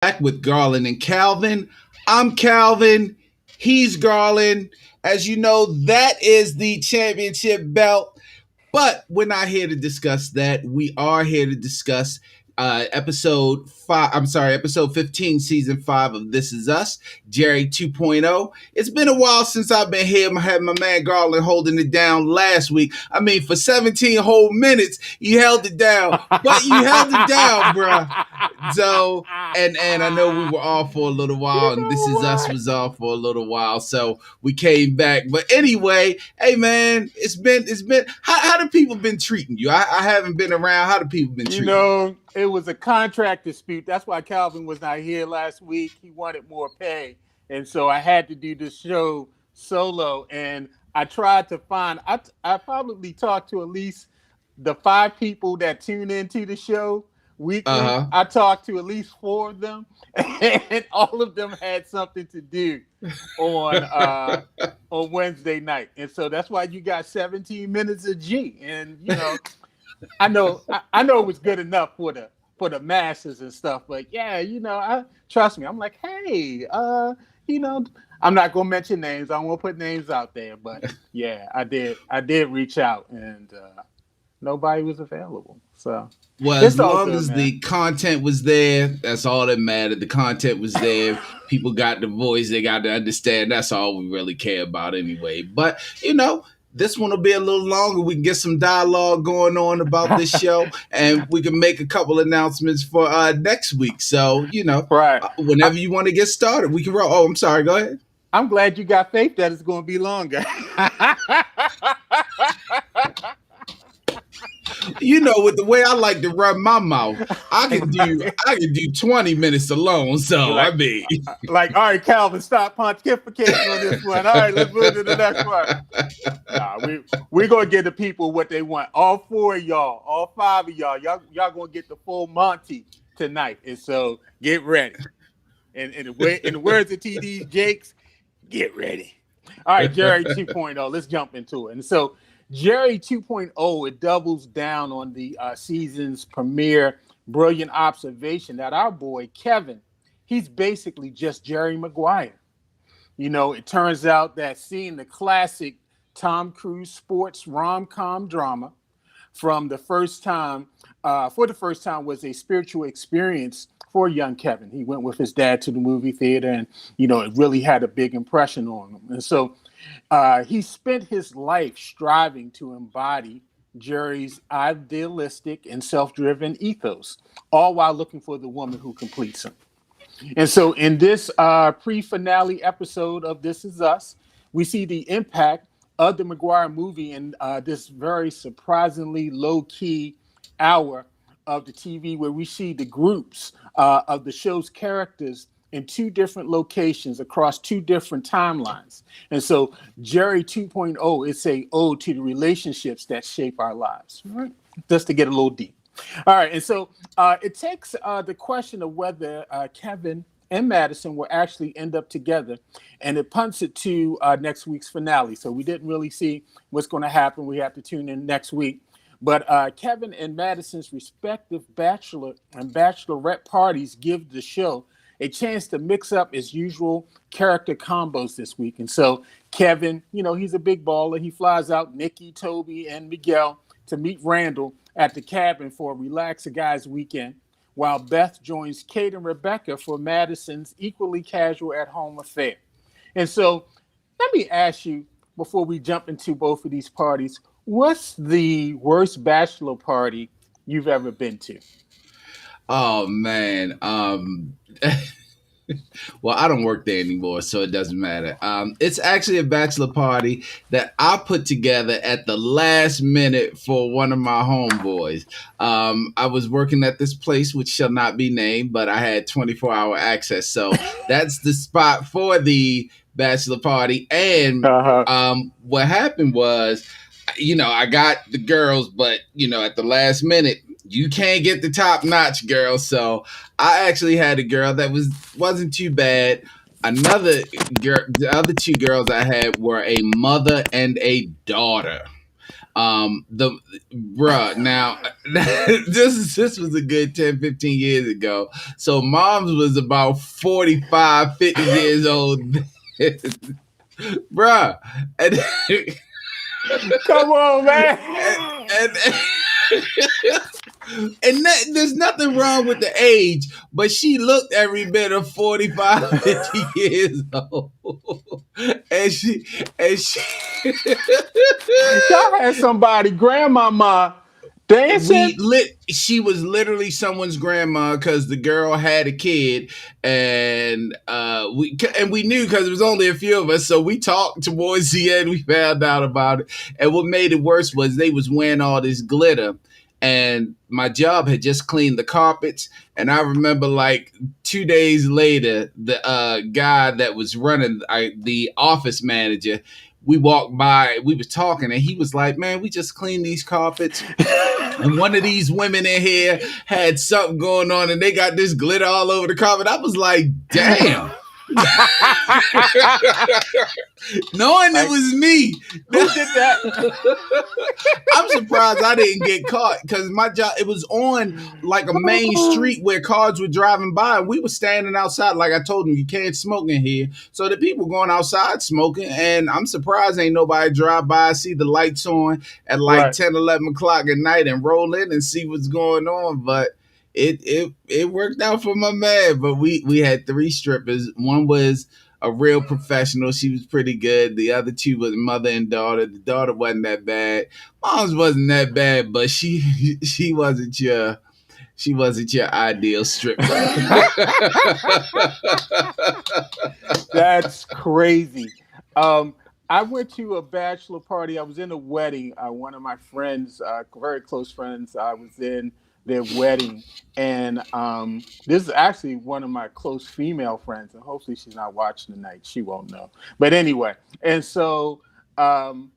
back with Garland and Calvin. I'm Calvin. He's Garland. As you know, that is the championship belt. But we're not here to discuss that. We are here to discuss episode 5. I'm sorry, episode 15, season 5 of This Is Us, Jerry 2.0. It's been a while since I've been here. I had my man Garland holding it down last week. I mean, for 17 whole minutes, you held it down. But you held it down, bruh. So, and I know we were off for a little while, and This Is Us was off for a little while. So we came back. But anyway, hey man, it's been how do people been treating you? I haven't been around. How do people been treating you? It was a contract dispute. That's why Calvin was not here last week. He wanted more pay. And so I had to do this show solo. And I tried to find, I probably talked to at least the 5 people that tune into the show weekly. I talked to at least 4 of them, and all of them had something to do on Wednesday night. And so that's why you got 17 minutes of G. And I know it was good enough for the masses and stuff, but I trust me. I'm like, hey, I'm not gonna mention names. I won't put names out there, but yeah, I did reach out, and nobody was available. So well, as long as the content was there, that's all that mattered. The content was there. People got the voice. They got to understand. That's all we really care about anyway. But this one will be a little longer. We can get some dialogue going on about this show, and we can make a couple announcements for next week. So, right. Whenever you want to get started, we can roll. Oh, I'm sorry. Go ahead. I'm glad you got faith that it's going to be longer. With the way I like to run my mouth, I can do 20 minutes alone. So all right, Calvin, stop pontificating on this one. All right, let's move to the next one. We're gonna get the people what they want. All 4 of y'all, all 5 of y'all gonna get the full Monty tonight. And so get ready. And in the words of TD Jakes, get ready. All right, Jerry 2.0. Let's jump into it. And so Jerry 2.0, it doubles down on the season's premiere brilliant observation that our boy Kevin, he's basically just Jerry Maguire. It turns out that seeing the classic Tom Cruise sports rom-com drama for the first time was a spiritual experience for young Kevin. He went with his dad to the movie theater, and it really had a big impression on him. And so he spent his life striving to embody Jerry's idealistic and self-driven ethos, all while looking for the woman who completes him. And so in this pre-finale episode of This Is Us, we see the impact of the Maguire movie in this very surprisingly low-key hour of the TV, where we see the groups of the show's characters in 2 different locations across 2 different timelines. And so Jerry 2.0 is a ode to the relationships that shape our lives, right? Just to get a little deep. All right, and so it takes the question of whether Kevin and Madison will actually end up together, and it punts it to next week's finale. So we didn't really see what's going to happen. We have to tune in next week. But Kevin and Madison's respective bachelor and bachelorette parties give the show a chance to mix up his usual character combos this week. And so Kevin, he's a big baller. He flies out Nikki, Toby, and Miguel to meet Randall at the cabin for a relax a guys weekend, while Beth joins Kate and Rebecca for Madison's equally casual at-home affair. And so let me ask you, before we jump into both of these parties, what's the worst bachelor party you've ever been to? Oh man. Well, I don't work there anymore, so it doesn't matter. It's actually a bachelor party that I put together at the last minute for one of my homeboys. I was working at this place, which shall not be named, but I had 24-hour access. So that's the spot for the bachelor party. And what happened was, I got the girls, but, at the last minute, you can't get the top notch girl. So I actually had a girl that wasn't too bad. Another girl, the other 2 girls I had were a mother and a daughter. The bruh, now this was a good 10, 15 years ago. So mom's was about 45, 50 years old. Bruh. And, Come on, man. and there's nothing wrong with the age, but she looked every bit of 45, 50 years old. And she Y'all had somebody, grandmama, dancing. she was literally someone's grandma because the girl had a kid, and we knew because it was only a few of us, so we talked towards the end. We found out about it, and what made it worse was they was wearing all this glitter, and my job had just cleaned the carpets, and I remember like 2 days later, the guy that was running the office manager, we walked by, we was talking, and he was like, man, we just cleaned these carpets, and one of these women in here had something going on, and they got this glitter all over the carpet. I was like, damn. Knowing it was me. Who did that? I'm surprised I didn't get caught because my job, it was on like a main street where cars were driving by, and we were standing outside. Like I told them, you can't smoke in here. So the people going outside smoking, and I'm surprised ain't nobody drive by, see the lights on at like Right. 10, 11 o'clock at night and roll in and see what's going on. But it worked out for my man. But we had three strippers. One was a real professional. She was pretty good. The other two was mother and daughter. The daughter wasn't that bad. Mom's wasn't that bad, but she wasn't your ideal stripper. That's crazy. I went to a bachelor party. I was in a wedding. One of my friends, very close friends, I was in their wedding. And this is actually one of my close female friends. And hopefully she's not watching tonight. She won't know. But anyway, and so um,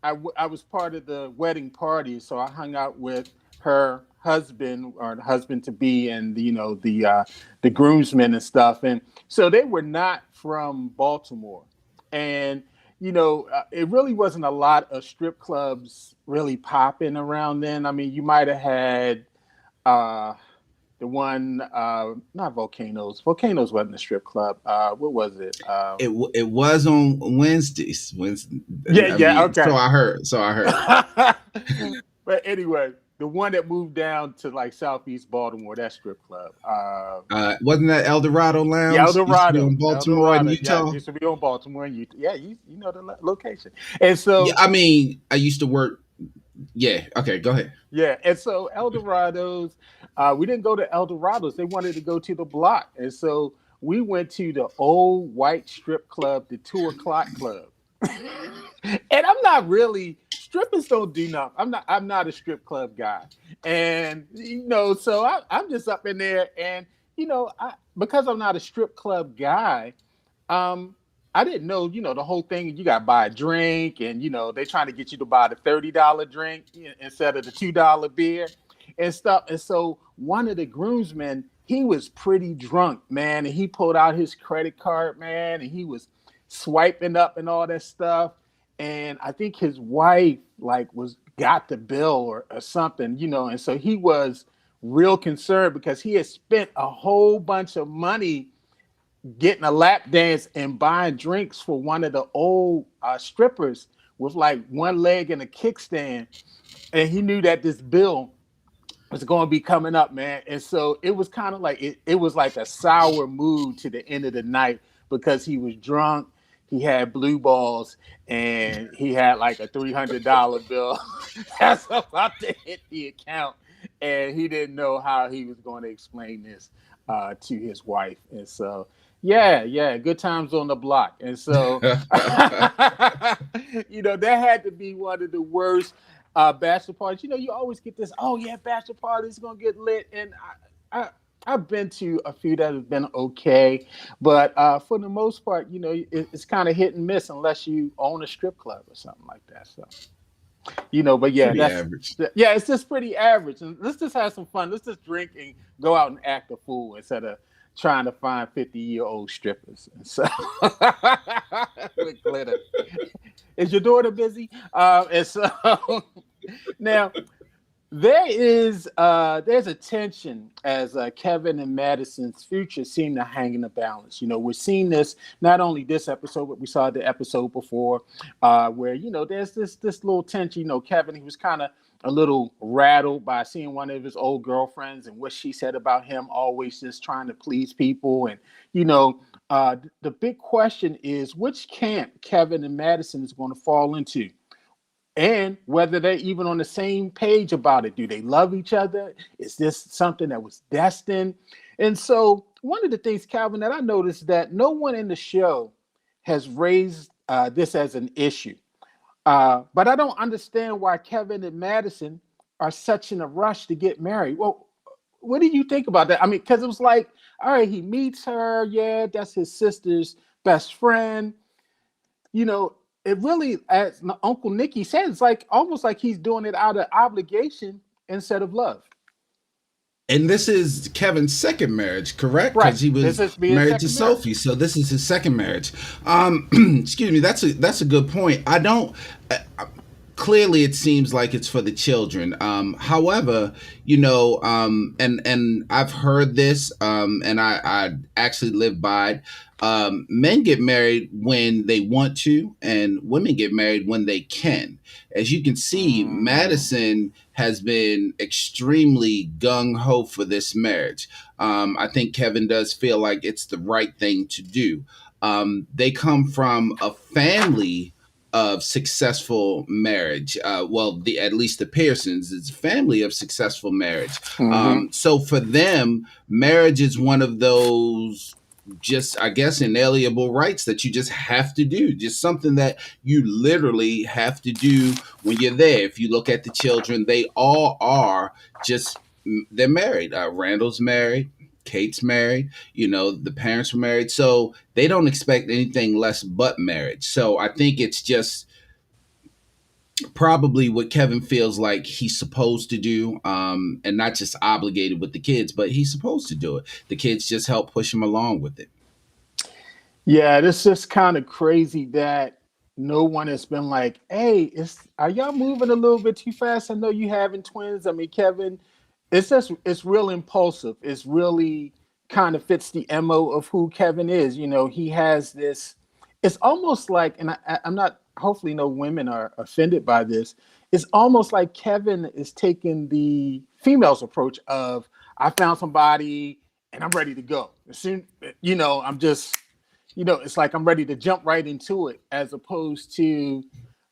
I was part of the wedding party. So I hung out with her husband or the husband to be and the groomsmen and stuff. And so they were not from Baltimore. And it really wasn't a lot of strip clubs really popping around then. I mean, you might have had uh, the one, not Volcanoes. Volcanoes wasn't a strip club. What was it? It was on Wednesdays. Yeah, I yeah, mean, okay. So I heard. But anyway, the one that moved down to like Southeast Baltimore, that strip club. Wasn't that El Dorado Yeah, Lounge? Used to be Eldorado. on Baltimore and Eldorado. Yeah, it Utah. used to be on Baltimore and Utah. Yeah, you know the location. And Yeah, so I mean, I used to work. Yeah. Okay, go ahead. yeah, and so Eldorados, we didn't go to Eldorados. They wanted to go to the block, and so we went to the old white strip club, the 2 o'clock club. And I'm not really strippers don't do nothing. I'm not a strip club guy, and so I'm just up in there, and because I'm not a strip club guy, um, I didn't know, the whole thing. You got to buy a drink, and they trying to get you to buy the $30 drink instead of the $2 beer and stuff. And so one of the groomsmen, he was pretty drunk, man, and he pulled out his credit card, man, and he was swiping up and all that stuff. And I think his wife like was got the bill or something, and so he was real concerned because he had spent a whole bunch of money getting a lap dance and buying drinks for one of the old strippers with like one leg and a kickstand. And he knew that this bill was going to be coming up, man. And so it was kind of like it was like a sour mood to the end of the night because he was drunk. He had blue balls and he had like a $300 bill that's about to hit the account. And he didn't know how he was going to explain this to his wife. And so, yeah, good times on the block. And so, that had to be one of the worst bachelor parties. You always get this, oh, yeah, bachelor party's going to get lit. And I've been to a few that have been okay. But for the most part, it's kind of hit and miss unless you own a strip club or something like that. So. But yeah, Pretty average. it's just pretty average. And let's just have some fun. Let's just drink and go out and act a fool instead of trying to find 50-year-old strippers. And so with glitter. Is your daughter busy? And so now there's a tension as Kevin and Madison's future seem to hang in the balance. We're seeing this not only this episode, but we saw the episode before, where there's this little tension. Kevin, he was kind of a little rattled by seeing one of his old girlfriends and what she said about him, always just trying to please people. And the big question is which camp Kevin and Madison is going to fall into, and whether they're even on the same page about it. Do they love each other? Is this something that was destined? And so one of the things, Calvin, that I noticed that no one in the show has raised this as an issue. But I don't understand why Kevin and Madison are such in a rush to get married. Well, what do you think about that? I mean, because it was like, all right, he meets her. Yeah, that's his sister's best friend. You know, it really, as Uncle Nicky said, it's like almost like he's doing it out of obligation instead of love. And this is Kevin's second marriage, correct? Right. Because he This was is being married to second marriage. Sophie, so this is his second marriage. Excuse me. That's a good point. I don't. Clearly, it seems like it's for the children. However, and I've heard this, and I actually live by it. Men get married when they want to, and women get married when they can. As you can see, Mm. Madison has been extremely gung ho for this marriage. I think Kevin does feel like it's the right thing to do. They come from a family of successful marriage. Well, the at least the Pearsons is a family of successful marriage. Hmm. So for them, marriage is one of those, just I guess, inalienable rights that you just have to do. Just something that you literally have to do when you're there. If you look at the children, they all are just they're married. Randall's married. Kate's married. The parents were married. So they don't expect anything less but marriage. So I think it's just probably what Kevin feels like he's supposed to do, and not just obligated with the kids, but he's supposed to do it. The kids just help push him along with it. Yeah, it's just kind of crazy that no one has been like, "Hey, are y'all moving a little bit too fast?" I know you having twins. I mean, Kevin, it's real impulsive. It's really kind of fits the mo of who Kevin is. He has this. It's almost like, and I'm not. Hopefully, no women are offended by this. It's almost like Kevin is taking the female's approach of, "I found somebody and I'm ready to go. As soon, I'm just." It's like I'm ready to jump right into it, as opposed to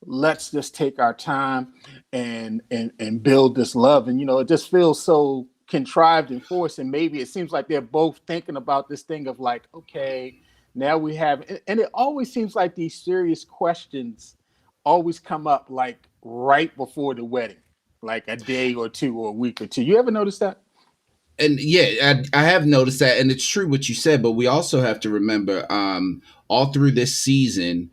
let's just take our time and build this love. And it just feels so contrived and forced. And maybe it seems like they're both thinking about this thing of like, okay, now we have, and it always seems like these serious questions always come up like right before the wedding, like a day or two or a week or two. You ever notice that? And yeah, I have noticed that, and it's true what you said. But we also have to remember, all through this season,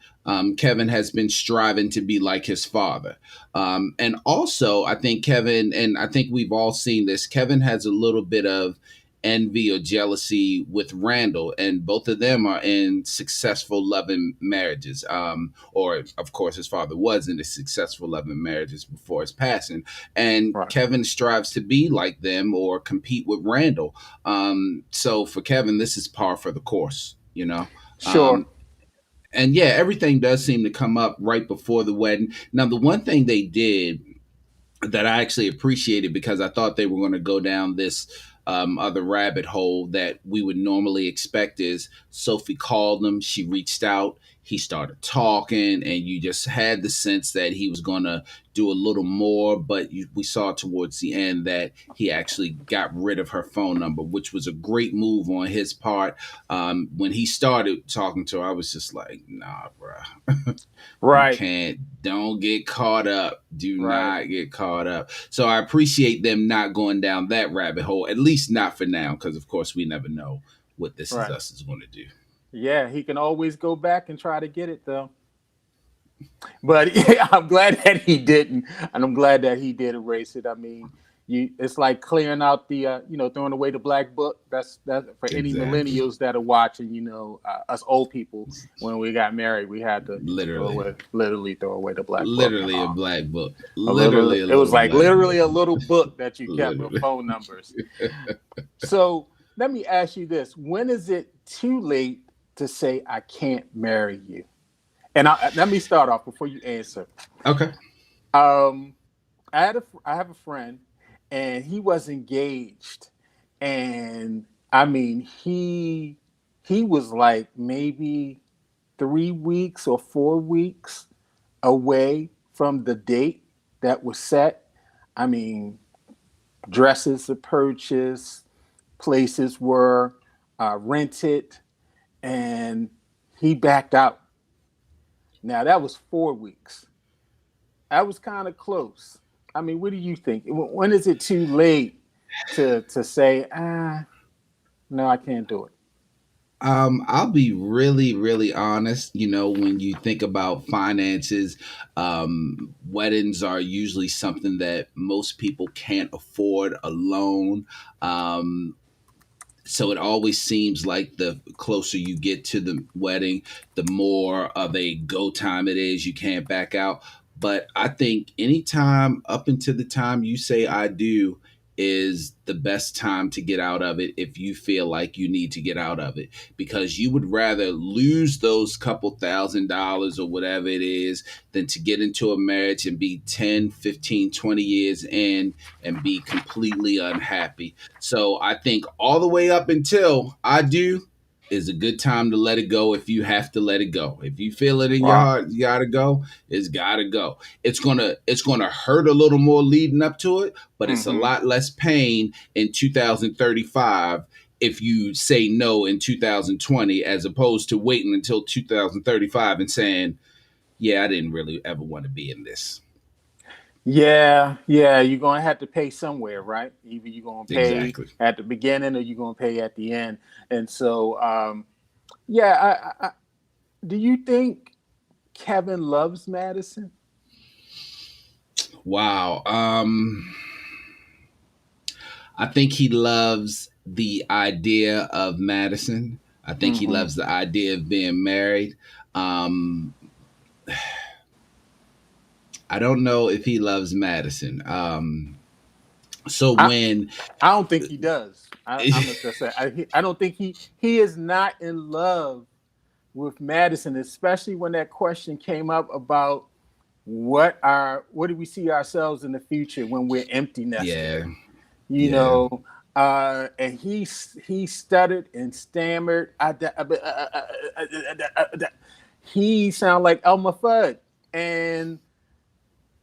Kevin has been striving to be like his father. And also, I think Kevin, and I think we've all seen this. Kevin has a little bit of envy or jealousy with Randall, and both of them are in successful, loving marriages. Or, of course, his father was in a successful, loving marriages before his passing, and Right. Kevin strives to be like them or compete with Randall. So for Kevin, this is par for the course. Sure. Um, and yeah, everything does seem to come up right before the wedding. Now, the one thing they did that I actually appreciated, because I thought they were going to go down this other rabbit hole that we would normally expect, is Sophie called him, she reached out, he started talking, and you just had the sense that he was going to do a little more. But we saw towards the end that he actually got rid of her phone number, which was a great move on his part. When he started talking to her, I was just like, nah, bro. You Right. can't, don't get caught up. Do Right. not get caught up. So I appreciate them not going down that rabbit hole, at least not for now, because of course we never know what This Is Right. Us is going to do. Yeah, he can always go back and try to get it though. But yeah, I'm glad that he didn't, and I'm glad that he did erase it. I mean, It's like clearing out the throwing away the black book. That's for any Exactly. millennials that are watching. Us old people, when we got married, we had to Literally. literally throw away the black book. Literally a black book. A little, Literally a it was little like black book. literally a little book that you kept with Literally. phone numbers. So let me ask you this: when is it too late to say I can't marry you? And let me start off before you answer. Okay. Um, I have a friend, and he was engaged, and I mean he was like maybe 3 weeks or 4 weeks away from the date that was set. I mean, dresses to purchase, places were rented, and he backed out. Now that was 4 weeks. That was kind of close. I mean, what do you think? When is it too late to say, no, I can't do it? I'll be really, really honest. When you think about finances, weddings are usually something that most people can't afford alone. Um, so it always seems like the closer you get to the wedding, the more of a go time it is. You can't back out. But I think anytime up until the time you say I do is the best time to get out of it if you feel like you need to get out of it, because you would rather lose those couple $1,000 or whatever it is than to get into a marriage and be 10, 15, 20 years in and be completely unhappy. So I think all the way up until I do is a good time to let it go if you have to let it go. If you feel it in your Wow. heart, you gotta go, it's gotta go. It's gonna hurt a little more leading up to it, but it's a Mm-hmm. lot less pain in 2035 if you say no in 2020 as opposed to waiting until 2035 and saying, yeah, I didn't really ever want to be in this. Yeah, yeah, you're gonna have to pay somewhere, right? Either you're gonna pay Exactly. at the beginning or you're gonna pay at the end. And so, yeah, do you think Kevin loves Madison? Wow. I think he loves the idea of Madison. I think he Mm-hmm. loves the idea of being married. Um, I don't know if he loves Madison. So I when I don't think he does. I'm gonna just say I don't think he is not in love with Madison, especially when that question came up about what do we see ourselves in the future when we're empty nested, yeah, you yeah, know. And he stuttered and stammered. He sounded like Elmer Fudd, and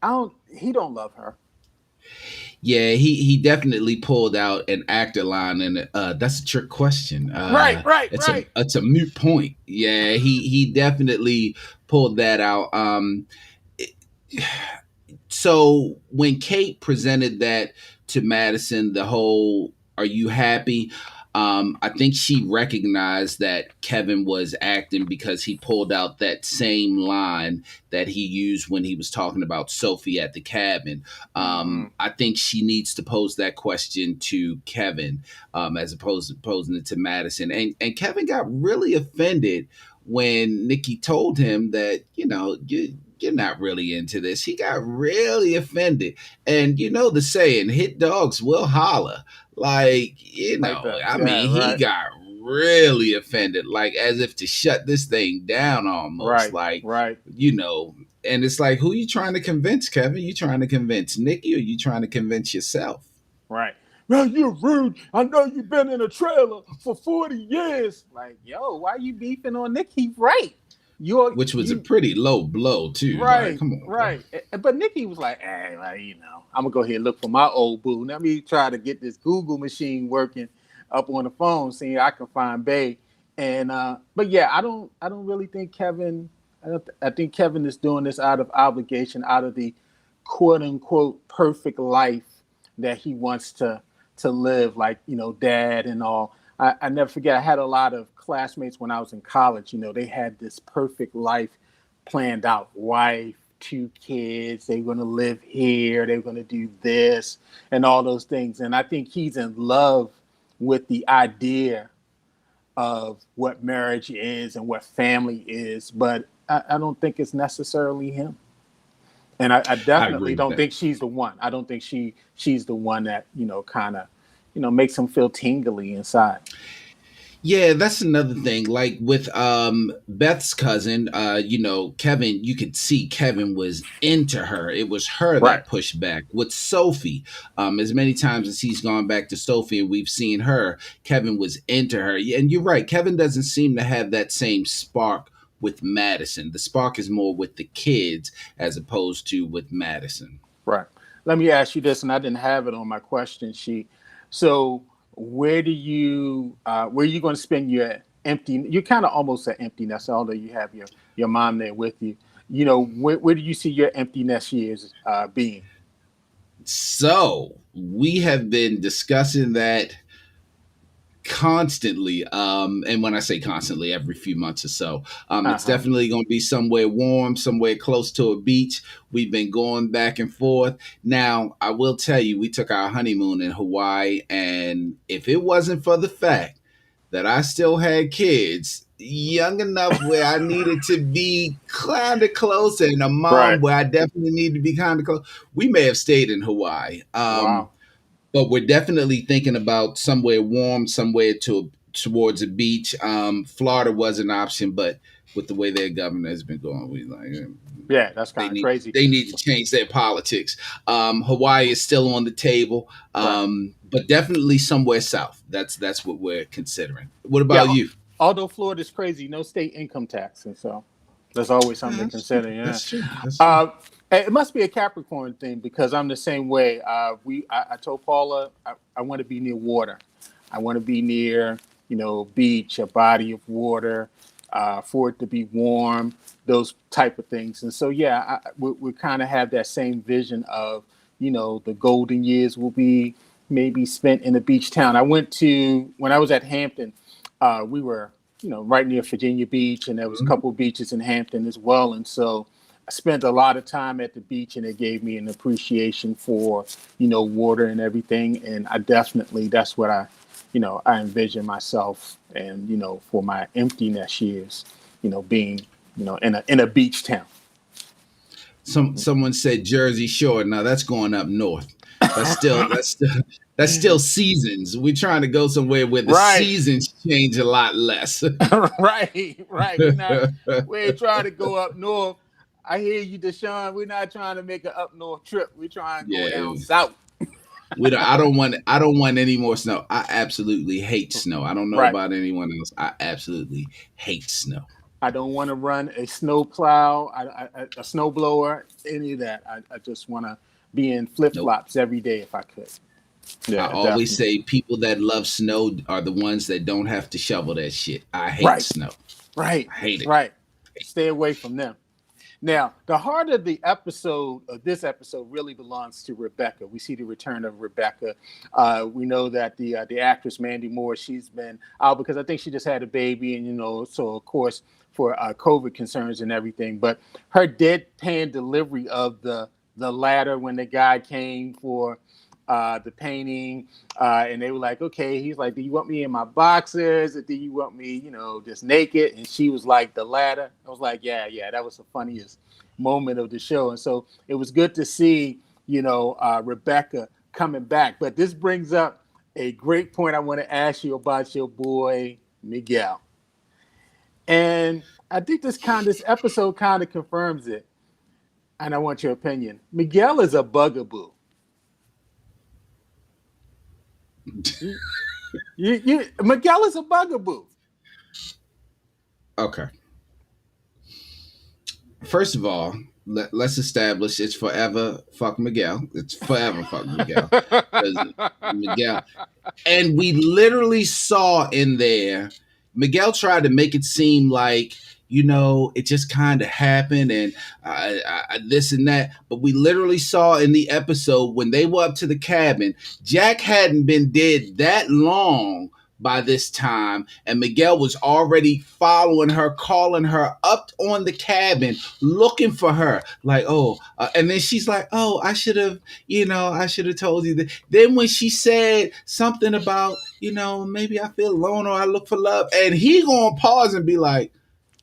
I don't. He don't love her. yeah, he definitely pulled out an actor line, and that's a trick question. Right, right, It's a right. it's a moot point. Yeah, he definitely pulled that out. It- so when Kate presented that to Madison, the whole "Are you happy?" I think she recognized that Kevin was acting because he pulled out that same line that he used when he was talking about Sophie at the cabin. Mm-hmm. I think she needs to pose that question to Kevin, as opposed to posing it to Madison. And Kevin got really offended when Nikki told him that you're not really into this. He got really offended. And you know the saying, hit dogs will holler. Like, Like that. I Yeah. mean, he Right. got really offended, like as if to shut this thing down almost. Right. Like, Right. you know, and it's like, who you trying to convince, Kevin? You trying to convince Nikki or you trying to convince yourself? Right. Man, you're rude. I know you've been in a trailer for 40 years. Like, yo, why you beefing on Nikki? Right. Which was a You pretty low blow, too. Like, right, come on, bro. right. But Nikki was like, hey, like, I'm gonna go ahead and look for my old boo. Let me try to get this Google machine working up on the phone, seeing I can find Bay. And but yeah, I don't really think Kevin I think Kevin is doing this out of obligation, out of the quote unquote perfect life that he wants to live, like, dad and all. I never forget, I had a lot of classmates when I was in college, they had this perfect life planned out, wife, 2 kids. They're going to live here. They're going to do this and all those things. And I think he's in love with the idea of what marriage is and what family is, but I don't think it's necessarily him. And I I agree definitely with don't that. think she's the one. I don't think she's the one that kind of makes him feel tingly inside. Yeah, that's another thing. Like with Beth's cousin, Kevin, you could see Kevin was into her. It was her Right. that pushed back. With Sophie, as many times as he's gone back to Sophie and we've seen her, Kevin was into her. Yeah, and you're right, Kevin doesn't seem to have that same spark with Madison. The spark is more with the kids as opposed to with Madison. Right. Let me ask you this, and I didn't have it on my question sheet. So, where are you going to spend your empty? You're kind of almost at empty nest, although you have your mom there with you. Where do you see your empty nest years being? So we have been discussing that constantly, and when I say constantly, every few months or so. Uh It's huh. definitely going to be somewhere warm, somewhere close to a beach. We've been going back and forth. Now I will tell you, we took our honeymoon in Hawaii, and if it wasn't for the fact that I still had kids young enough where I needed to be kind of close, and a mom Right. where I definitely needed to be kind of close, we may have stayed in Hawaii. Wow. But we're definitely thinking about somewhere warm, somewhere towards a beach. Florida was an option, but with the way their government has been going, we like Yeah, that's they kind of need crazy. they need to change their politics. Hawaii is still on the table, Right. but definitely somewhere south. That's what we're considering. What Yeah. about you? Although Florida's crazy, no state income tax, and so there's always something to That's true. consider. Yeah. That's true. That's true. Uh, it must be a Capricorn thing because I'm the same way. I told Paula I want to be near water. I want to be near, beach, a body of water, for it to be warm, those type of things. And so, yeah, we kind of have that same vision of, the golden years will be maybe spent in a beach town. I went to, when I was at Hampton, we were, right near Virginia Beach, and there was a Mhm. couple of beaches in Hampton as well. And so I spent a lot of time at the beach, and it gave me an appreciation for, water and everything. And I definitely, that's what I envision myself and, for my empty nest years, being, in a beach town. Someone said Jersey Shore. Now that's going up north. That's still that's still that's still seasons. We're trying to go somewhere where the Right. seasons change a lot less. Right, right. We ain't trying to go up north. I hear you, Deshaun. We're not trying to make an up north trip. We're trying to go down Yeah, south. we don't. I don't want any more snow. I absolutely hate snow. I don't know Right. about anyone else. I absolutely hate snow. I don't want to run a snow plow, a snow blower, any of that. I just want to be in flip Nope. flops every day if I could. I Yeah, always definitely. say people that love snow are the ones that don't have to shovel that shit. I hate Right, snow. right, I hate it. right. Stay away from them. Now, the heart of the episode, of this episode, really belongs to Rebecca. We see the return of Rebecca. We know that the actress Mandy Moore, she's been out because I think she just had a baby, and so of course for COVID concerns and everything. But her deadpan delivery of the ladder when the guy came for the painting, and they were like, okay, he's like, do you want me in my boxers or do you want me, just naked? And she was like, the latter. I was like, yeah, yeah, that was the funniest moment of the show. And so it was good to see, Rebecca coming back. But this brings up a great point I want to ask you about your boy Miguel. And I think this episode kind of confirms it. And I want your opinion. Miguel is a bugaboo. You, Miguel is a bugaboo. Okay. First of all, let's establish it's forever fuck Miguel. It's forever fuck Miguel. 'Cause Miguel, and we literally saw in there, Miguel tried to make it seem like, it just kind of happened and this and that. But we literally saw in the episode when they were up to the cabin, Jack hadn't been dead that long by this time, and Miguel was already following her, calling her up on the cabin, looking for her. Like, oh, and then she's like, oh, I should have, I should have told you that. Then when she said something about, maybe I feel alone or I look for love, and he gonna pause and be like,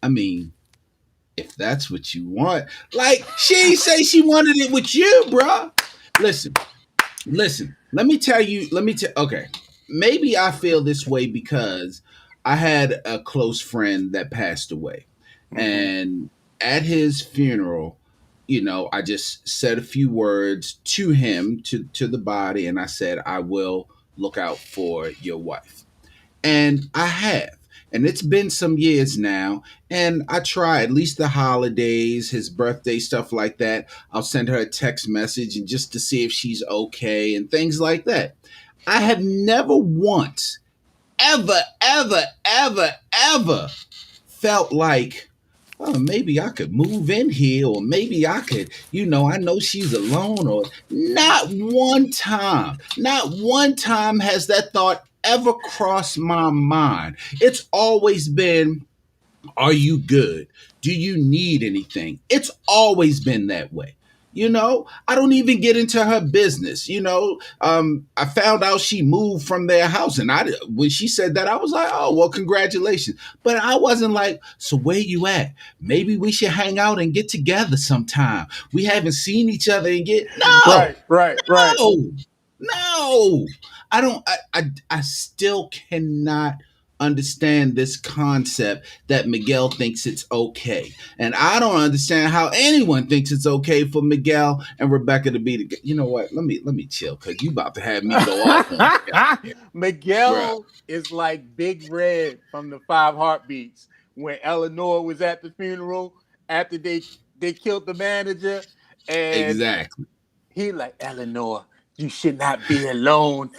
I mean, if that's what you want, like she ain't say she wanted it with you, bruh. Listen, listen, let me tell you, okay. Maybe I feel this way because I had a close friend that passed away. Mm-hmm. And at his funeral, I just said a few words to him, to the body, and I said, I will look out for your wife. And I have. And it's been some years now. And I try, at least the holidays, his birthday, stuff like that. I'll send her a text message and just to see if she's okay and things like that. I have never once, ever, ever, ever, ever felt like, oh, maybe I could move in here, or maybe I could, I know she's alone, or not one time has that thought ever crossed my mind. It's always been, are you good? Do you need anything? It's always been that way. I don't even get into her business. I found out she moved from their house, and when she said that, I was like, oh, well, congratulations. But I wasn't like, so where you at? Maybe we should hang out and get together sometime. We haven't seen each other and get no, Right, right, right. no, no. I don't. I still cannot understand this concept that Miguel thinks it's okay. And I don't understand how anyone thinks it's okay for Miguel and Rebecca to be together. You know what? Let me chill, because you about to have me go off on Miguel. Bruh. Miguel is like Big Red from the Five Heartbeats when Eleanor was at the funeral after they killed the manager, and Exactly. he like, Eleanor, you should not be alone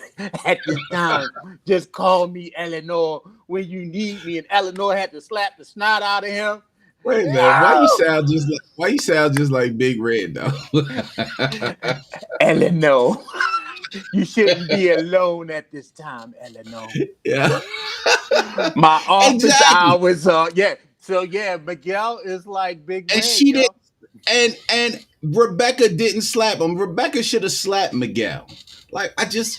at this time. Just call me Eleanor when you need me. And Eleanor had to slap the snot out of him. Wait a minute. Why you sound just like Big Red though? Eleanor, you shouldn't be alone at this time, Eleanor. Yeah. My office Exactly. hours are yeah. So yeah, Miguel is like Big And Red, she did, yo. and Rebecca didn't slap him. Rebecca should have slapped Miguel. Like, I just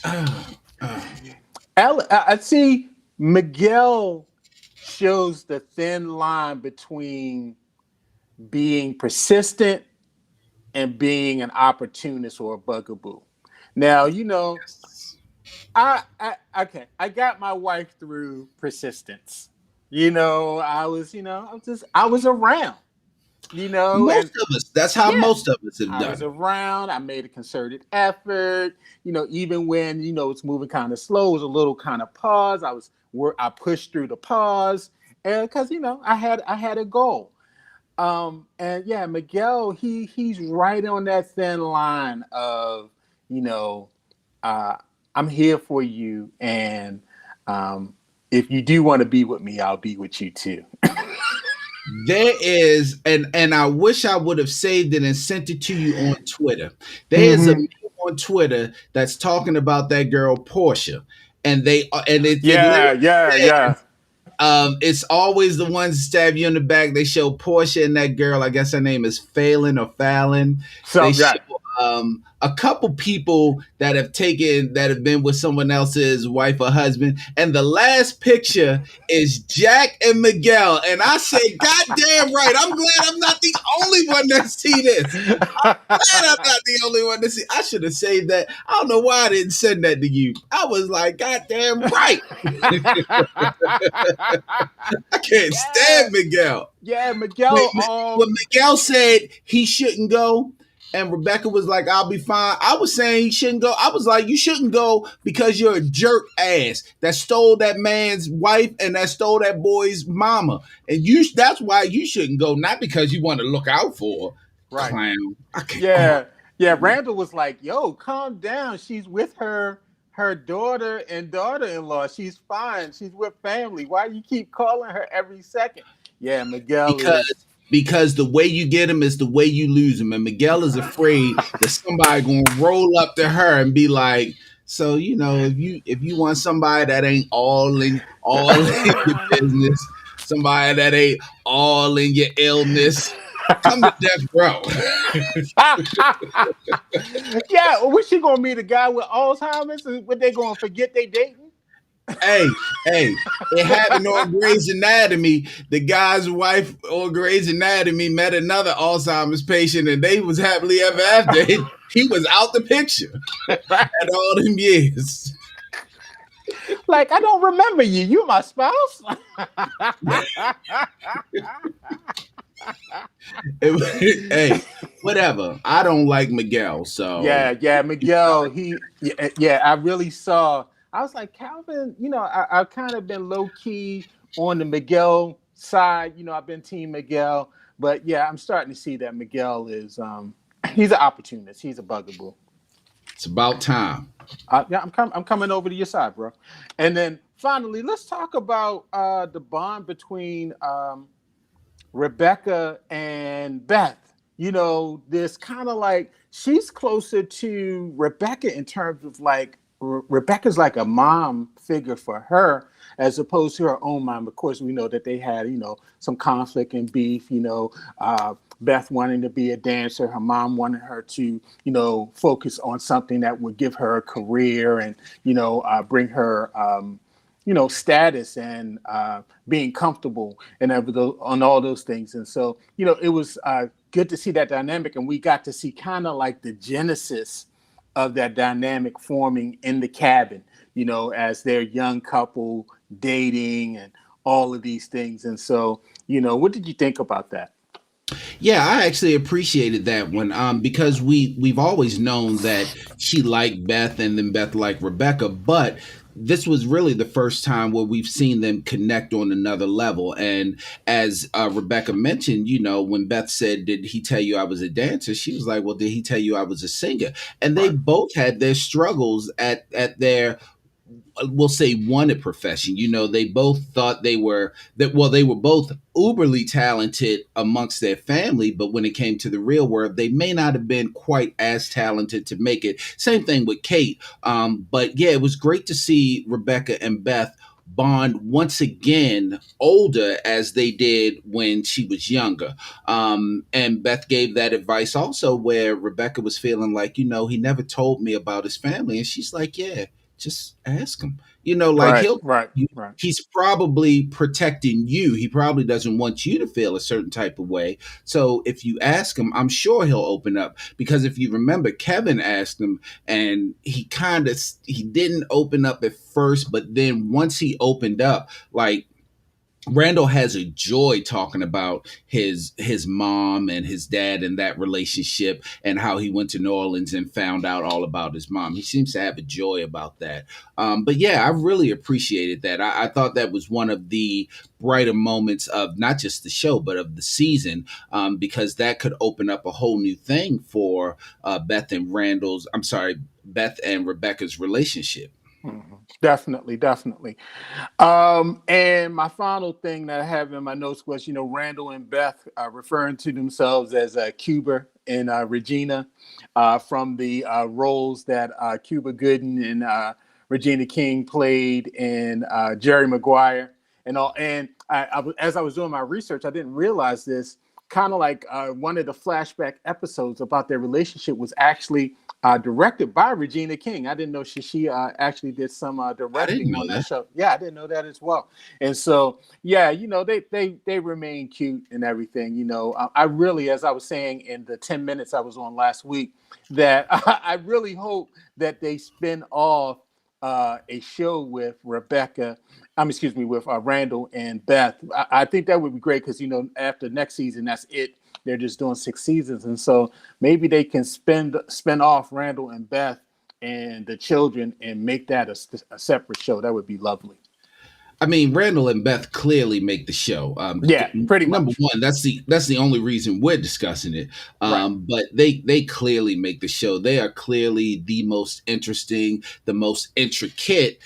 I see Miguel shows the thin line between being persistent and being an opportunist or a bugaboo. Now, I okay, I got my wife through persistence. I was around, most and of us, that's how yeah, most of us have I was done around. I made a concerted effort. Even when it's moving kind of slow, it was a little kind of pause. I pushed through the pause, and because I had a goal. And yeah, Miguel, he's right on that thin line of you know, uh, I'm here for you, and if you do want to be with me, I'll be with you too. it. There is, and I wish I would have saved it and sent it to you on Twitter. There's a Mm-hmm. meme on Twitter that's talking about that girl Portia, and it Yeah, literally yeah, yeah. it's always the ones that stab you in the back. They show Portia and that girl. I guess her name is Phelan or Fallon. They So show yeah, a couple people that have been with someone else's wife or husband, and the last picture is Jack and Miguel. And I say, God damn right, I'm glad I'm not the only one that see this. Glad I'm not the only one to see. I should have saved that. I don't know why I didn't send that to you. I was like, God damn right. I can't yeah, stand Miguel. yeah. When, Miguel, when Miguel said he shouldn't go, and Rebecca was like, I'll be fine. I was saying he shouldn't go. I was like, you shouldn't go because you're a jerk ass that stole that man's wife and that stole that boy's mama. And that's why you shouldn't go, not because you want to look out for her. right? Clown. I can't. Oh, Yeah, yeah. Randall was like, "Yo, calm down. She's with her daughter and daughter-in-law. She's fine. She's with family. Why you keep calling her every second?" Yeah, Miguel because is. because the way you get him is the way you lose him, and Miguel is afraid that somebody gonna roll up to her and be like, So if you want somebody that ain't all in your business, somebody that ain't all in your illness, come to Death Row. Yeah, was she gonna meet a guy with Alzheimer's? What they gonna forget they dating? Hey, it happened on Grey's Anatomy. The guy's wife on Grey's Anatomy met another Alzheimer's patient, and they was happily ever after. He was out the picture at all them years. Like, I don't remember you. You my spouse. Hey, whatever. I don't like Miguel, so Yeah, Miguel. Yeah, I really saw. I was like, Calvin. I've kind of been low key on the Miguel side. I've been Team Miguel, but yeah, I'm starting to see that Miguel is he's an opportunist. He's a bugaboo. it's about time. Yeah, I'm coming over to your side, bro. And then finally, let's talk about the bond between Rebecca and Beth. This kind of like she's closer to Rebecca in terms of like Rebecca's like a mom figure for her as opposed to her own mom. Of course, we know that they had some conflict and beef. Beth wanting to be a dancer, her mom wanted her to focus on something that would give her a career and bring her status and being comfortable and on all those things. And so, it was good to see that dynamic. And we got to see kind of like the genesis of that dynamic forming in the cabin, as their young couple dating and all of these things. And so, what did you think about that? Yeah, I actually appreciated that one because we've always known that she liked Beth and then Beth liked Rebecca, but this was really the first time where we've seen them connect on another level. And as Rebecca mentioned, when Beth said, "Did he tell you I was a dancer?" She was like, "Well, did he tell you I was a singer?" And they Right. both had their struggles at their, we'll say, wanted profession. They both thought they were both uberly talented amongst their family, but when it came to the real world, they may not have been quite as talented to make it. Same thing with Kate. But yeah, it was great to see Rebecca and Beth bond once again, older as they did when she was younger. And Beth gave that advice also, where Rebecca was feeling like, he never told me about his family. And she's like, yeah, just ask him. Like Right, right, right. he's probably protecting you. He probably doesn't want you to feel a certain type of way. So if you ask him, I'm sure he'll open up. Because if you remember, Kevin asked him, and he didn't open up at first, but then once he opened up, like, Randall has a joy talking about his mom and his dad and that relationship and how he went to New Orleans and found out all about his mom. He seems to have a joy about that. But yeah, I really appreciated that. I thought that was one of the brighter moments of not just the show but of the season, because that could open up a whole new thing for Beth and Rebecca's relationship. Mhm. Definitely, definitely. And my final thing that I have in my notes was, Randall and Beth referring to themselves as Cuba and Regina from the roles that Cuba Gooden and Regina King played in Jerry Maguire and all. And as I was doing my research, I didn't realize this. Kind of like one of the flashback episodes about their relationship was actually directed by Regina King. I didn't know she actually did some I didn't directing know on that that. show. Yeah, I didn't know that as well. And so, yeah, they remain cute and everything. I really, as I was saying in the 10 minutes I was on last week, that I really hope that they spin off a show with Rebecca. Excuse me, with Randall and Beth. I think that would be great because after next season, that's it. They're just doing 6 seasons, and so maybe they can spin off Randall and Beth and the children and make that a separate show. That would be lovely. I mean, Randall and Beth clearly make the show. Yeah, pretty Number much. one, that's the only reason we're discussing it. Right. But they clearly make the show. They are clearly the most interesting, the most intricate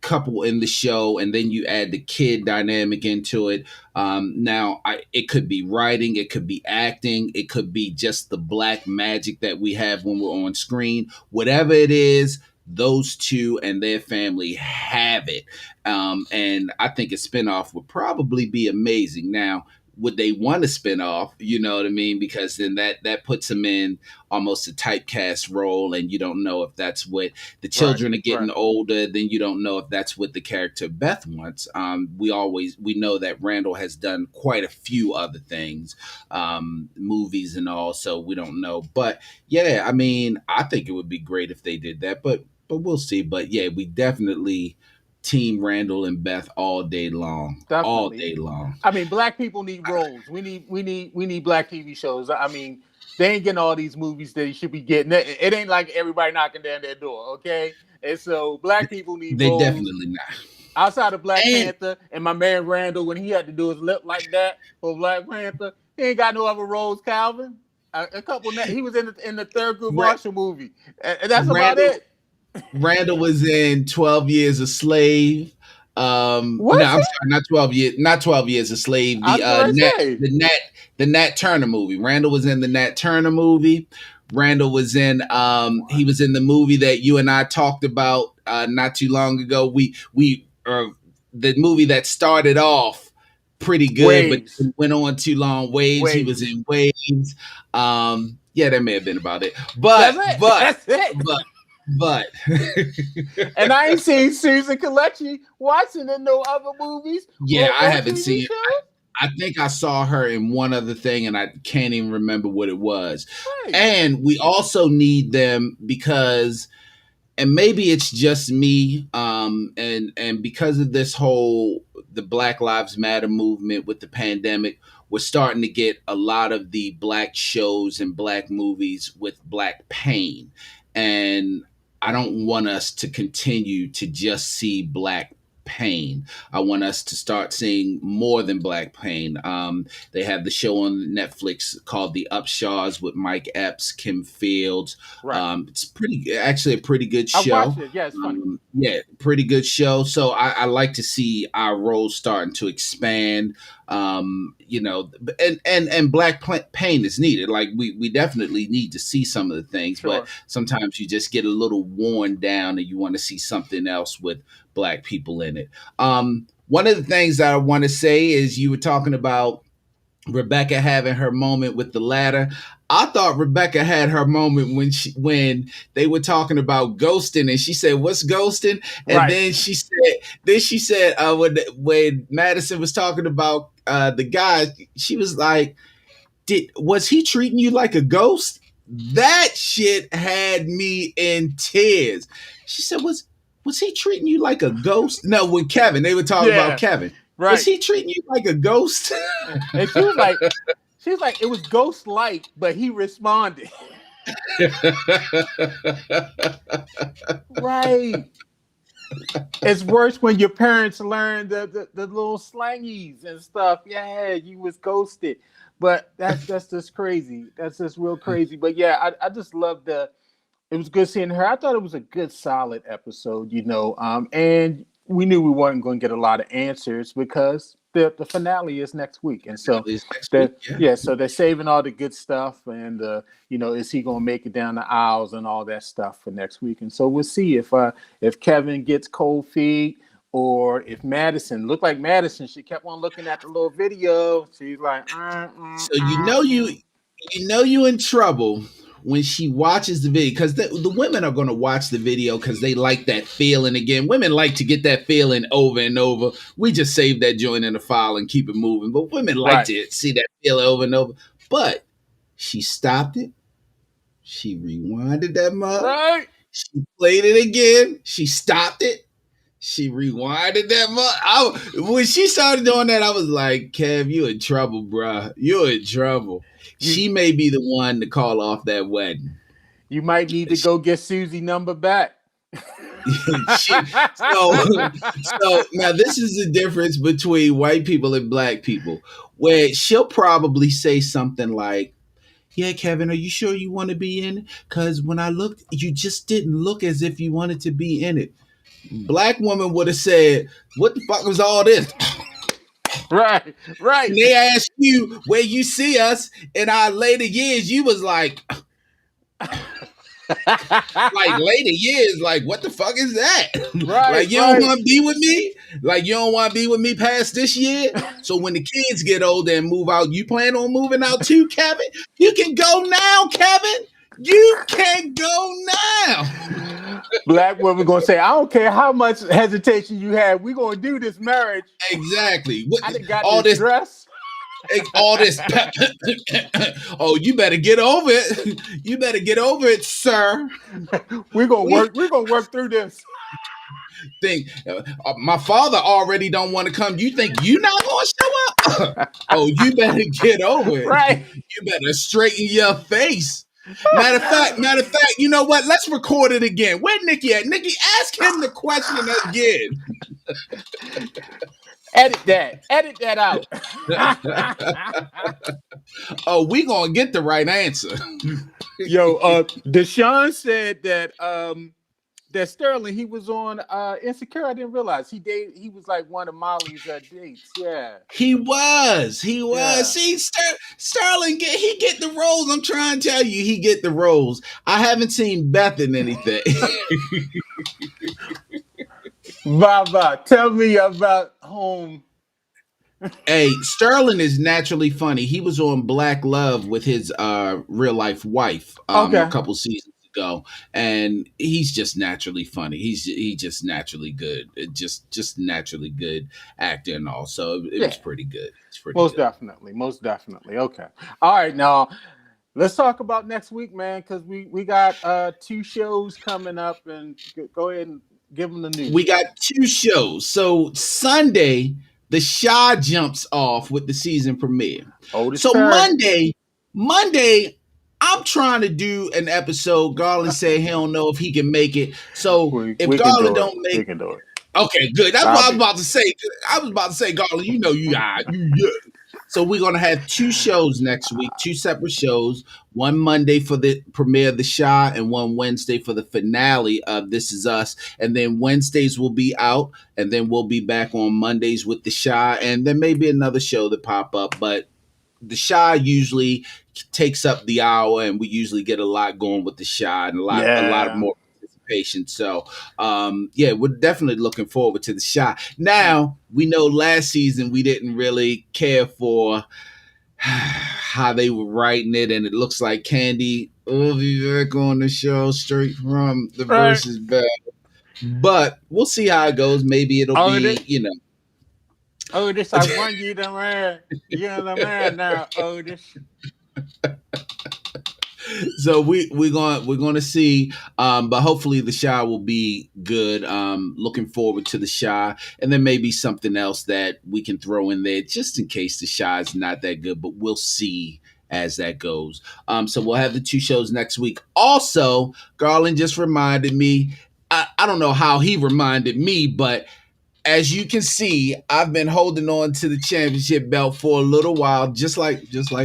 couple in the show, and then you add the kid dynamic into it. It could be writing, it could be acting, it could be just the black magic that we have when we're on screen. Whatever it is, those two and their family have it. And I think a spinoff would probably be amazing. Now, would they want to spin off? You know what I mean? Because then that puts them in almost a typecast role, and you don't know if that's what the Right, children are getting right. older. Then you don't know if that's what the character Beth wants. We know that Randall has done quite a few other things, movies and all, so we don't know. But yeah, I mean, I think it would be great if they did that, but we'll see. But yeah, we definitely team Randall and Beth all Definitely. day long. I mean, black people need roles. We need black TV shows. I mean, they ain't getting all these movies that they should be getting. It ain't like everybody knocking down their door, okay? And so black people need They roles definitely not. outside of Black And Panther and my man Randall when he had to do his lip like that for Black Panther. He ain't got no other roles, Calvin. A couple. He was in the Third Group Ra- Marshall movie, and that's about Randall it. Randall was in 12 Years a Slave. No, Was I'm he? sorry, not 12 Years a Slave. I was gonna say. The Nat Turner movie. Randall was in the Nat Turner movie. Randall was in he was in the movie that you and I talked about not too long ago. We the movie that started off pretty good but Waves, went on too long. Waves. He was waves. in Waves. Yeah, that may have been about it. That's But it. but That's it. but but And I ain't seen Susan Kelechi Watson in no other movies yeah, I or haven't TV seen. shows. I think I saw her in one other thing, and I can't even remember what it was. Right, And we also need them because, and maybe it's just me, and because of this whole the Black Lives Matter movement with the pandemic, we're starting to get a lot of the black shows and black movies with black pain, and I don't want us to continue to just see black pain. I want us to start seeing more than black pain. They have the show on Netflix called The Upshaws with Mike Epps, Kim Fields. right. It's actually a pretty good I watched show. it. Yeah, it's funny. Yeah, pretty good show. So I like to see our roles starting to expand. And pain is needed. Like we definitely need to see some of the things, but Sure. sometimes you just get a little worn down and you want to see something else with black people in it. One of the things that I want to say is you were talking about Rebecca having her moment with the ladder. I thought Rebecca had her moment when they were talking about ghosting, and she said, "What's ghosting?" And Right. then she said, when Madison was talking about the guy, she was like, was he treating you like a ghost?" That shit had me in tears. She said, "Was he treating you like a ghost?" No, with Kevin, they were talking about Yeah. Kevin. Was Right. he treating you like a ghost? And she was like, it was ghost like, but he responded. Right. It's worse when your parents learn the little slangies and stuff. Yeah, you was ghosted. But that's just crazy. That's just real crazy. But yeah, I just love the it was good seeing her. I thought it was a good, solid episode, and we knew we weren't going to get a lot of answers because the finale is next week, and so Finale is next they week. Yeah. yeah, so they're saving all the good stuff, and is he going to make it down the aisles and all that stuff for next week, and so we'll see if Kevin gets cold feet. Or if Madison looked like Madison, she kept on looking at the little video. She's like, So you in trouble when she watches the video because the women are going to watch the video because they like that feeling again. Women like to get that feeling over and over. We just save that joint in the file and keep it moving, but women like right, to see that feeling over and over. But she stopped it. She rewinded that mug. right. She played it again. She stopped it. She rewinded that when she started doing that, I was like, Kev, you in trouble, bruh. You're in trouble. You She may be the one to call off that wedding. You might need to go get Susie number back. she, so now this is the difference between white people and black people, where she'll probably say something like, "Yeah, Kevin, are you sure you want to be in it? Because when I looked, you just didn't look as if you wanted to be in it." Black woman would have said, "What the fuck was all this?" Right, right. And they ask you where you see us in our later years, you was like, Like later years, like what the fuck is that? Right, Like you don't right. want to be with me? Like you don't want to be with me past this year? So when the kids get older and move out, you plan on moving out too, Kevin? You can go now, Kevin. You can go now. Black women gonna say, I don't care how much hesitation you have, we gonna do this marriage. Exactly. What I done got all this this dress. all this oh, you better get over it. You better get over it, sir. We We're gonna work through this. think my father already don't want to come. You think you not gonna show up? Oh, you better get over it. Right. You better straighten your face. Matter of fact, you know what? Let's record it again. Where Nikki at? Nikki, ask him the question again. Edit that out. Oh, we gonna get the right answer. Yo, Deshaun said that that Sterling, he was on Insecure. I didn't realize he was like one of Molly's dates. Yeah. He was. Yeah. See, Sterling get the roles. I'm trying to tell you, he get the roles. I haven't seen Beth in anything. Baba, tell me about home. Hey, Sterling is naturally funny. He was on Black Love with his real life wife a Okay. couple seasons ago, and he's just naturally funny. He just naturally good. Just naturally good actor and all. So it Yeah. was pretty good. It's pretty Most good. definitely. Most definitely. Okay. All right. Now let's talk about next week, man, because we got two shows coming up, and go ahead and give them the We news. got two shows. So Sunday, the Shaw jumps off with the season premiere. Oldest So Perry. Monday, I'm trying to do an episode. Garland said he don't know if he can make it. So if We can Garland do it. don't make, We can do it. okay, good. That's I'll what I was be there. about to say. I was about to say, Garland, you know you are. Yeah. So we're gonna have two shows next week, two separate shows. One Monday for the premiere of The Shy, and one Wednesday for the finale of This Is Us. And then Wednesdays will be out, and then we'll be back on Mondays with The Shy, and there may be another show that pop up, but The Shy usually takes up the hour, and we usually get a lot going with The Shy and a lot of Yeah. more participation. So yeah, we're definitely looking forward to The Shy. Now we know last season we didn't really care for how they were writing it, and it looks like Candy will be back on the show straight from the Right. versus battle. But we'll see how it goes. Maybe it'll Oh, this, be, you know. oh, this, I want you the man. You're the man now. Oh, this. So we're going to see, but hopefully the Shy will be good. Looking forward to the Shy, and then maybe something else that we can throw in there just in case the Shy is not that good. But we'll see as that goes. So we'll have the two shows next week. Also, Garland just reminded me. I don't know how he reminded me, but as you can see, I've been holding on to the championship belt for a little while, just like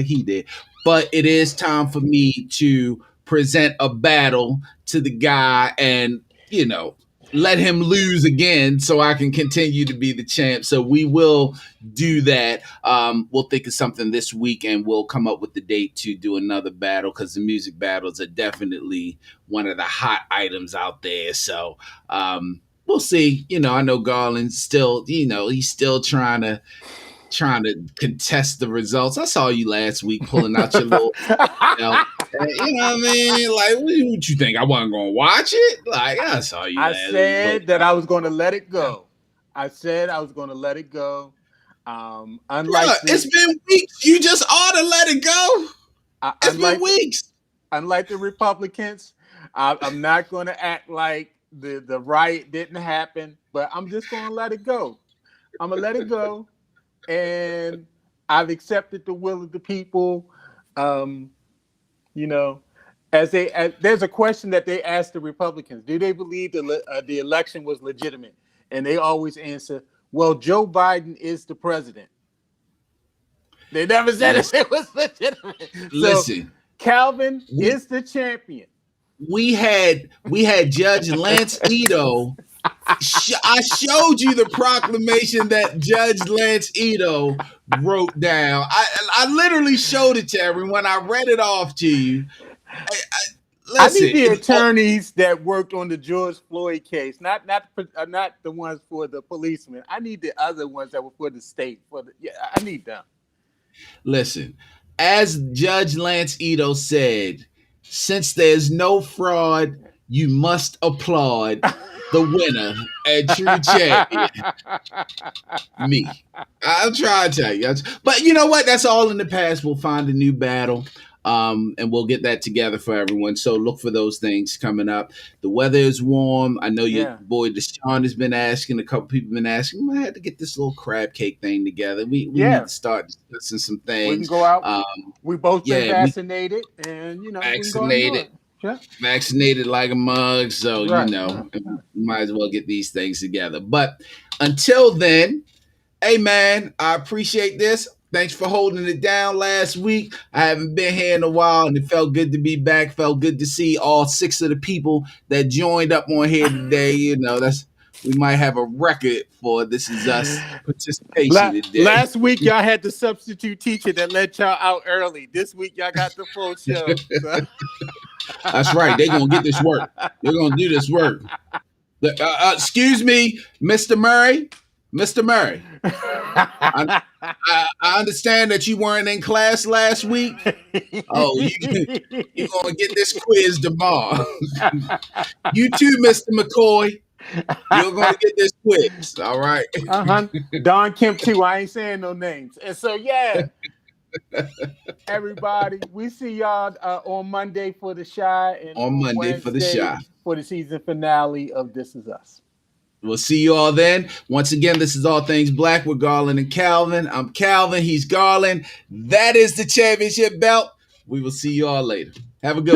he did. But it is time for me to present a battle to the guy and, you know, let him lose again so I can continue to be the champ. So we will do that. We'll think of something this week and we'll come up with the date to do another battle because the music battles are definitely one of the hot items out there. So we'll see. You know, I know Garland's still, he's still trying to contest the results. I saw you last week pulling out your little belt. You know what I mean? Like, what you think? I wasn't gonna watch it? Like, I saw you I last week pulling said that out I was going to let it your belt. go. I said I was going to let it go. Bruh, Unlike it's the been weeks. You just ought to let it go. It's been unlike weeks. unlike the Republicans, I'm not going to act like the riot didn't happen, but I'm just going to let it go. I'm gonna let it go, and I've accepted the will of the people. Um, you know, there's a question that they asked the Republicans: do they believe the election was legitimate? And they always answer, "Well, Joe Biden is the president." They never said if Listen, it was legitimate. So listen. Calvin We is the champion. we had Judge Lance Ito. I showed you the proclamation that Judge Lance Ito wrote down. I literally showed it to everyone. I read it off to you. I need listen. the attorneys that worked on the George Floyd case, not the ones for the policemen. I need the other ones that were for the state. I need them. Listen, as Judge Lance Ito said, since there's no fraud, you must applaud the winner and true champion, me. I'll try to tell you. But you know what? That's all in the past. We'll find a new battle. And we'll get that together for everyone. So look for those things coming up. The weather is warm. I know your Yeah, boy Deshaun has been asking. A couple people have been asking. I had to get this little crab cake thing together. We need yeah. to start discussing some We can things. go out. We both been Yeah, we vaccinated, and we can go out and do vaccinated, it. Yeah. like a mug. So Right. Right. we might as well get these things together. But until then, hey man, I appreciate this. Thanks for holding it down last week. I haven't been here in a while, and it felt good to be back. Felt good to see all 6 of the people that joined up on here today. We might have a record for This Is Us participation today. Last week y'all had the substitute teacher that let y'all out early. This week y'all got the full show. So. That's right. They're gonna get this work. They're gonna do this work. Excuse me, Mr. Murray. Mr. Murray. I understand that you weren't in class last week. Oh, you're going to get this quiz tomorrow. You too, Mr. McCoy. You're going to get this quiz. All right. Don Kemp too. I ain't saying no names. And so, yeah, everybody, we see y'all on Monday for the Shy and on Monday Wednesday for the Shy for the season finale of This Is Us. We'll see you all then. Once again, this is All Things Black with Garland and Calvin. I'm Calvin. He's Garland. That is the championship belt. We will see you all later. Have a good one.